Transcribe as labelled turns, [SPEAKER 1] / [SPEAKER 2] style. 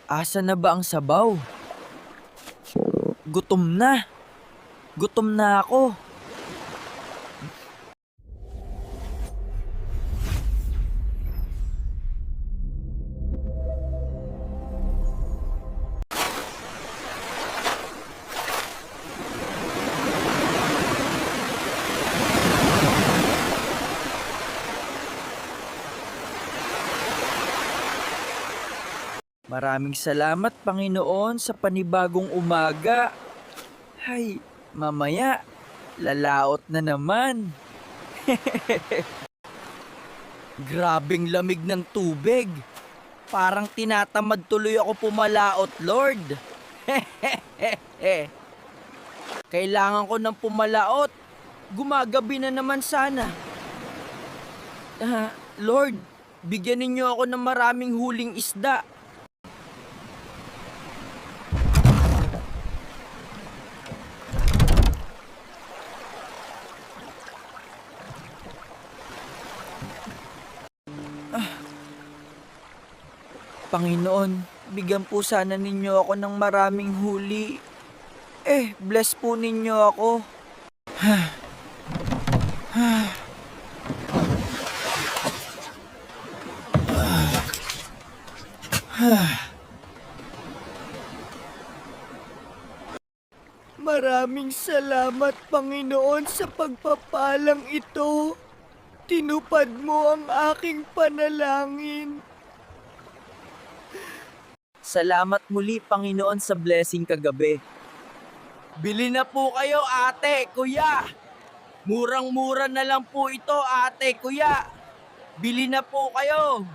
[SPEAKER 1] Asa na ba ang sabaw? Gutom na. Gutom na ako. Maraming salamat, Panginoon, sa panibagong umaga. Hay, mamaya, lalaot na naman. Grabing lamig ng tubig. Parang tinatamad tuloy ako pumalaot, Lord. Kailangan ko ng pumalaot. Gumagabi na naman sana. Lord, bigyan ninyo ako ng maraming huling isda. Panginoon, bigyan po sana ninyo ako ng maraming huli. Bless po ninyo ako. Maraming salamat, Panginoon, sa pagpapalang ito. Tinupad mo ang aking panalangin. Salamat muli, Panginoon, sa blessing kagabi. Bili na po kayo, ate, kuya. Murang-mura na lang po ito, ate, kuya. Bili na po kayo.